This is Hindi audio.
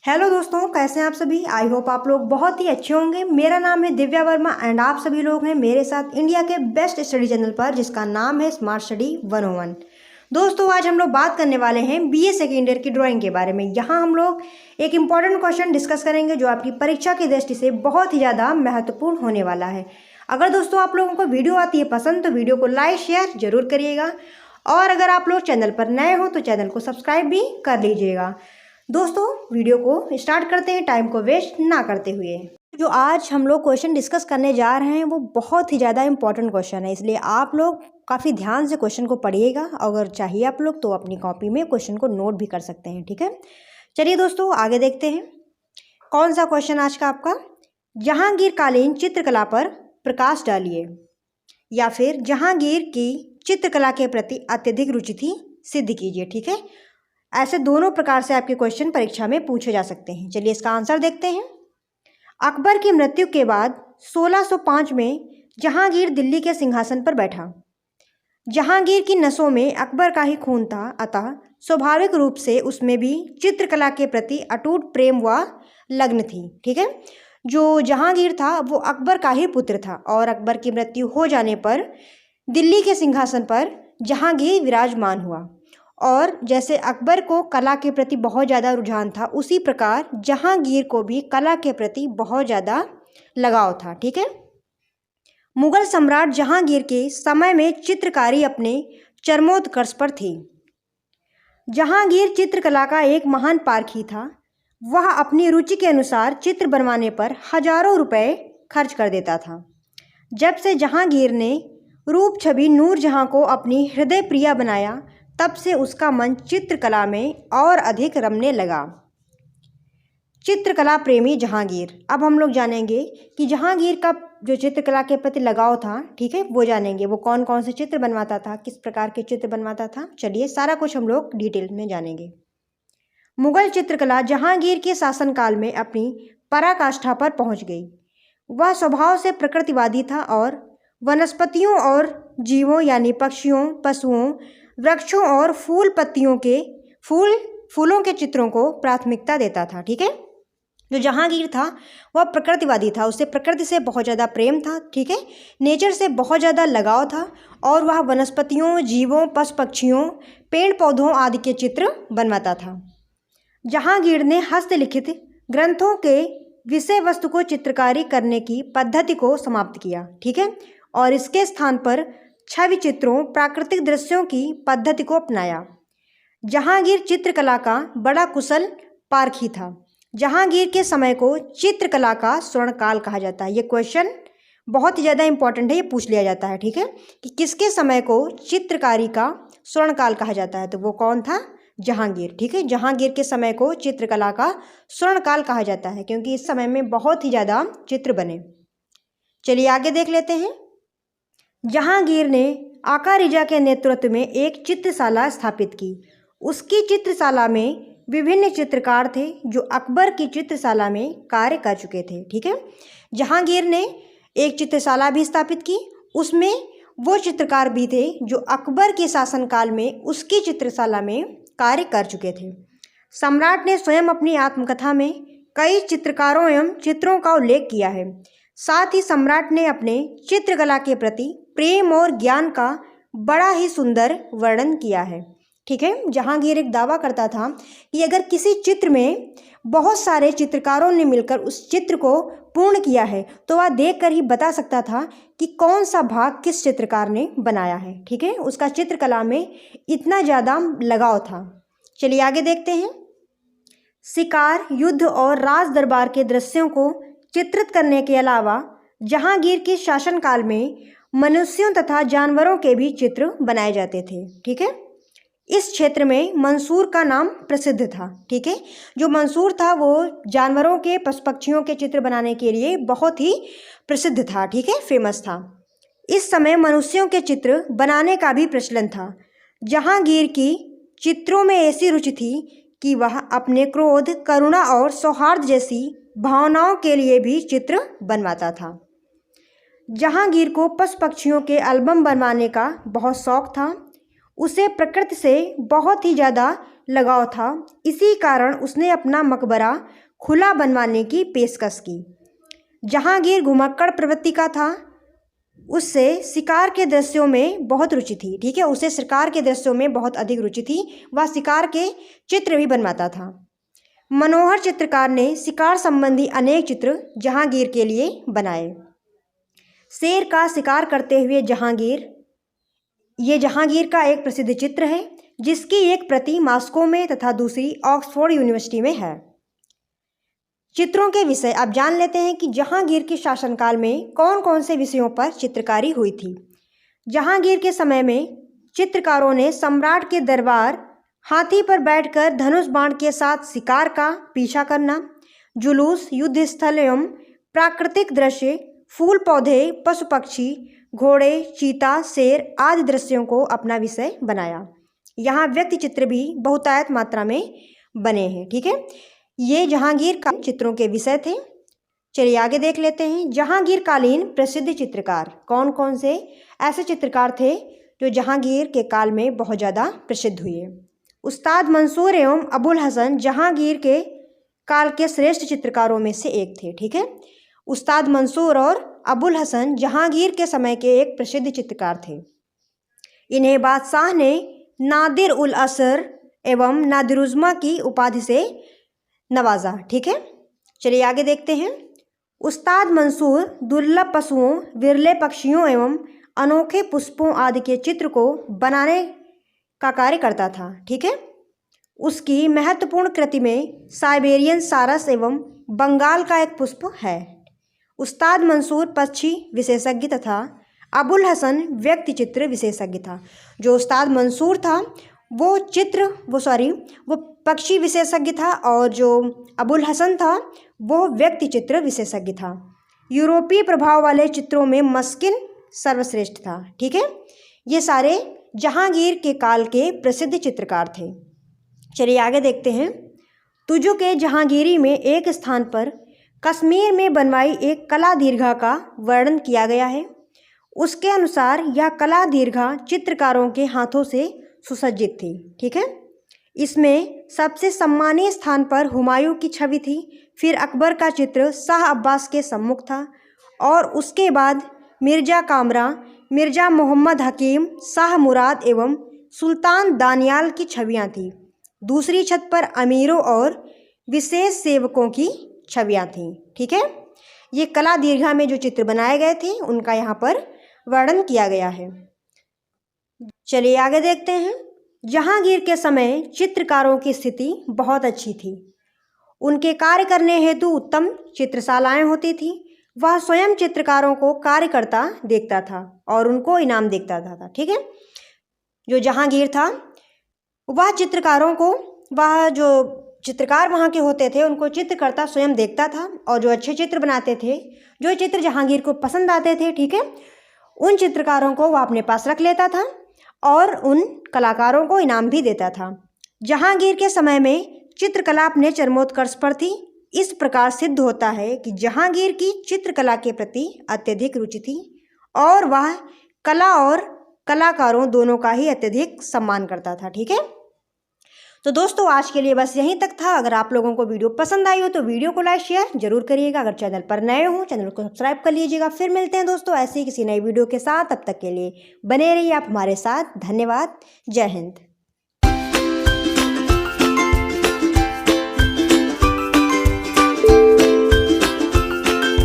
हेलो दोस्तों, कैसे हैं आप सभी। आई होप आप लोग बहुत ही अच्छे होंगे। मेरा नाम है दिव्या वर्मा एंड आप सभी लोग हैं मेरे साथ इंडिया के बेस्ट स्टडी चैनल पर जिसका नाम है स्मार्ट स्टडी 101। दोस्तों, आज हम लोग बात करने वाले हैं बीए सेकेंड ईयर की ड्राइंग के बारे में। यहाँ हम लोग एक इम्पॉर्टेंट क्वेश्चन डिस्कस करेंगे जो आपकी परीक्षा की दृष्टि से बहुत ही ज़्यादा महत्वपूर्ण होने वाला है। अगर दोस्तों आप लोगों को वीडियो आती है पसंद तो वीडियो को लाइक शेयर जरूर करिएगा, और अगर आप लोग चैनल पर नए हो तो चैनल को सब्सक्राइब भी कर लीजिएगा। दोस्तों, वीडियो को स्टार्ट करते हैं टाइम को वेस्ट ना करते हुए। जो आज हम लोग क्वेश्चन डिस्कस करने जा रहे हैं वो बहुत ही ज़्यादा इंपॉर्टेंट क्वेश्चन है, इसलिए आप लोग काफ़ी ध्यान से क्वेश्चन को पढ़िएगा। अगर चाहिए आप लोग तो अपनी कॉपी में क्वेश्चन को नोट भी कर सकते हैं, ठीक है। चलिए दोस्तों, आगे देखते हैं कौन सा क्वेश्चन आज का आपका। जहांगीरकालीन चित्रकला पर प्रकाश डालिए, या फिर जहांगीर की चित्रकला के प्रति अत्यधिक रुचि थी सिद्ध कीजिए, ठीक है। ऐसे दोनों प्रकार से आपके क्वेश्चन परीक्षा में पूछे जा सकते हैं। चलिए इसका आंसर देखते हैं। अकबर की मृत्यु के बाद 1605 में जहांगीर दिल्ली के सिंहासन पर बैठा। जहांगीर की नसों में अकबर का ही खून था, अतः स्वाभाविक रूप से उसमें भी चित्रकला के प्रति अटूट प्रेम व लग्न थी, ठीक है। जो जहांगीर था वो अकबर का ही पुत्र था, और अकबर की मृत्यु हो जाने पर दिल्ली के सिंहासन पर जहांगीर विराजमान हुआ। और जैसे अकबर को कला के प्रति बहुत ज़्यादा रुझान था, उसी प्रकार जहांगीर को भी कला के प्रति बहुत ज़्यादा लगाव था, ठीक है। मुगल सम्राट जहांगीर के समय में चित्रकारी अपने चरमोत्कर्ष पर थी। जहांगीर चित्रकला का एक महान पारखी था। वह अपनी रुचि के अनुसार चित्र बनवाने पर हजारों रुपए खर्च कर देता था। जब से जहांगीर ने रूप छवि नूरजहां को अपनी हृदय प्रिया बनाया, तब से उसका मन चित्रकला में और अधिक रमने लगा। चित्रकला प्रेमी जहांगीर। अब हम लोग जानेंगे कि जहांगीर का जो चित्रकला के प्रति लगाव था, ठीक है, वो जानेंगे। वो कौन कौन से चित्र बनवाता था, किस प्रकार के चित्र बनवाता था, चलिए सारा कुछ हम लोग डिटेल में जानेंगे। मुगल चित्रकला जहांगीर के शासनकाल में अपनी पराकाष्ठा पर पहुंच गई। वह स्वभाव से प्रकृतिवादी था और वनस्पतियों और जीवों यानी पक्षियों, पशुओं, वृक्षों और फूलों के चित्रों को प्राथमिकता देता था, ठीक है। जो जहांगीर था वह प्रकृतिवादी था, उसे प्रकृति से बहुत ज़्यादा प्रेम था, ठीक है, नेचर से बहुत ज़्यादा लगाव था, और वह वनस्पतियों, जीवों, पशु पक्षियों, पेड़ पौधों आदि के चित्र बनवाता था। जहांगीर ने हस्तलिखित ग्रंथों के विषय वस्तु को चित्रकारी करने की पद्धति को समाप्त किया, ठीक है, और इसके स्थान पर छवि चित्रों, प्राकृतिक दृश्यों की पद्धति को अपनाया। जहांगीर चित्रकला का बड़ा कुशल पारखी था। जहांगीर के समय को चित्रकला का स्वर्णकाल कहा जाता है। ये क्वेश्चन बहुत ही ज़्यादा इंपॉर्टेंट है, ये पूछ लिया जाता है, ठीक है, कि किसके समय को चित्रकारी का स्वर्णकाल कहा जाता है, तो वो कौन था, जहांगीर, ठीक है। जहांगीर के समय को चित्रकला का स्वर्णकाल कहा जाता है क्योंकि इस समय में बहुत ही ज़्यादा चित्र बने। चलिए आगे देख लेते हैं। जहांगीर ने आका रिजा के नेतृत्व में एक चित्रशाला स्थापित की। उसकी चित्रशाला में विभिन्न चित्रकार थे जो अकबर की चित्रशाला में कार्य कर चुके थे, ठीक है। जहांगीर ने एक चित्रशाला भी स्थापित की, उसमें वो चित्रकार भी थे जो अकबर के शासनकाल में उसकी चित्रशाला में कार्य कर चुके थे। सम्राट ने स्वयं अपनी आत्मकथा में कई चित्रकारों एवं चित्रों का उल्लेख किया है। साथ ही सम्राट ने अपने चित्रकला के प्रति प्रेम और ज्ञान का बड़ा ही सुंदर वर्णन किया है, ठीक है। जहांगीर एक दावा करता था कि अगर किसी चित्र में बहुत सारे चित्रकारों ने मिलकर उस चित्र को पूर्ण किया है तो वह देखकर ही बता सकता था कि कौन सा भाग किस चित्रकार ने बनाया है, ठीक है। उसका चित्रकला में इतना ज़्यादा लगाव था। चलिए आगे देखते हैं। शिकार, युद्ध और राज दरबार के दृश्यों को चित्रित करने के अलावा जहांगीर के शासनकाल में मनुष्यों तथा जानवरों के भी चित्र बनाए जाते थे, ठीक है। इस क्षेत्र में मंसूर का नाम प्रसिद्ध था, ठीक है। जो मंसूर था वो जानवरों के, पशु पक्षियों के चित्र बनाने के लिए बहुत ही प्रसिद्ध था, ठीक है, फेमस था। इस समय मनुष्यों के चित्र बनाने का भी प्रचलन था। जहांगीर की चित्रों में ऐसी रुचि थी कि वह अपने क्रोध, करुणा और सौहार्द जैसी भावनाओं के लिए भी चित्र बनवाता था। जहांगीर को पशु पक्षियों के एल्बम बनवाने का बहुत शौक था। उसे प्रकृति से बहुत ही ज़्यादा लगाव था, इसी कारण उसने अपना मकबरा खुला बनवाने की पेशकश की। जहांगीर घुमक्कड़ प्रवृत्ति का था, उससे शिकार के दृश्यों में बहुत रुचि थी। ठीक है, उसे शिकार के दृश्यों में बहुत अधिक रुचि थी, वह शिकार के चित्र भी बनवाता था। मनोहर चित्रकार ने शिकार संबंधी अनेक चित्र जहांगीर के लिए बनाए। शेर का शिकार करते हुए जहांगीर, ये जहांगीर का एक प्रसिद्ध चित्र है, जिसकी एक प्रति मॉस्को में तथा दूसरी ऑक्सफोर्ड यूनिवर्सिटी में है। चित्रों के विषय अब जान लेते हैं कि जहांगीर के शासनकाल में कौन कौन से विषयों पर चित्रकारी हुई थी। जहांगीर के समय में चित्रकारों ने सम्राट के दरबार, हाथी पर बैठकर धनुष बाण के साथ शिकार का पीछा करना, जुलूस, युद्ध स्थल एवं प्राकृतिक दृश्य, फूल पौधे, पशु पक्षी, घोड़े, चीता, शेर आदि दृश्यों को अपना विषय बनाया। यहाँ व्यक्ति चित्र भी बहुतायत मात्रा में बने हैं। ठीक है, ये जहांगीर का चित्रों के विषय थे। चलिए आगे देख लेते हैं। जहांगीर कालीन प्रसिद्ध चित्रकार कौन कौन से ऐसे चित्रकार थे जो जहांगीर के काल में बहुत ज़्यादा प्रसिद्ध हुए। उस्ताद मंसूर एवं अबुल हसन जहांगीर के काल के श्रेष्ठ चित्रकारों में से एक थे। ठीक है, उस्ताद मंसूर और अबुल हसन जहांगीर के समय के एक प्रसिद्ध चित्रकार थे। इन्हें बादशाह ने नादिर उल असर एवं नादिरुज़्ज़मा की उपाधि से नवाजा। ठीक है, चलिए आगे देखते हैं। उस्ताद मंसूर दुर्लभ पशुओं, विरले पक्षियों एवं अनोखे पुष्पों आदि के चित्र को बनाने का कार्य करता था। ठीक है, उसकी महत्वपूर्ण कृति में साइबेरियन सारस एवं बंगाल का एक पुष्प है। उस्ताद मंसूर पक्षी विशेषज्ञ तथा अबुल हसन व्यक्ति चित्र विशेषज्ञ था। जो उस्ताद मंसूर था वो पक्षी विशेषज्ञ था, और जो अबुल हसन था वो व्यक्ति चित्र विशेषज्ञ था। यूरोपीय प्रभाव वाले चित्रों में मस्किन सर्वश्रेष्ठ था। ठीक है, ये सारे जहांगीर के काल के प्रसिद्ध चित्रकार थे। चलिए आगे देखते हैं। तुजु के जहांगीरी में एक स्थान पर कश्मीर में बनवाई एक कला दीर्घा का वर्णन किया गया है। उसके अनुसार यह कला दीर्घा चित्रकारों के हाथों से सुसज्जित थी। ठीक है, इसमें सबसे सम्मानीय स्थान पर हुमायूं की छवि थी, फिर अकबर का चित्र शाह अब्बास के सम्मुख था, और उसके बाद मिर्जा कामरा, मिर्जा मोहम्मद हकीम, शाह मुराद एवं सुल्तान दानियाल की छवियां थीं। दूसरी छत पर अमीरों और विशेष सेवकों की छवियां थीं। ठीक है, ये कला दीर्घा में जो चित्र बनाए गए थे उनका यहाँ पर वर्णन किया गया है। चलिए आगे देखते हैं। जहांगीर के समय चित्रकारों की स्थिति बहुत अच्छी थी। उनके कार्य करने हेतु उत्तम चित्रशालाएं होती थी। वह स्वयं चित्रकारों को कार्य करता देखता था और उनको इनाम देखता था। ठीक है, जो जहांगीर था वह चित्रकारों को, वह जो चित्रकार वहाँ के होते थे उनको चित्रकर्ता स्वयं देखता था, और जो अच्छे चित्र बनाते थे, जो चित्र जहांगीर को पसंद आते थे, ठीक है, उन चित्रकारों को वह अपने पास रख लेता था और उन कलाकारों को इनाम भी देता था। जहांगीर के समय में चित्रकला अपने चरमोत्कर्ष पर थी। इस प्रकार सिद्ध होता है कि जहांगीर की चित्रकला के प्रति अत्यधिक रुचि थी और वह कला और कलाकारों दोनों का ही अत्यधिक सम्मान करता था। ठीक है, तो दोस्तों आज के लिए बस यहीं तक था। अगर आप लोगों को वीडियो पसंद आई हो तो वीडियो को लाइक शेयर जरूर करिएगा। अगर चैनल पर नए हो चैनल को सब्सक्राइब कर लीजिएगा। फिर मिलते हैं दोस्तों ऐसे ही किसी नई वीडियो के साथ। तब तक के लिए बने रहिए आप हमारे साथ। धन्यवाद। जय हिंद।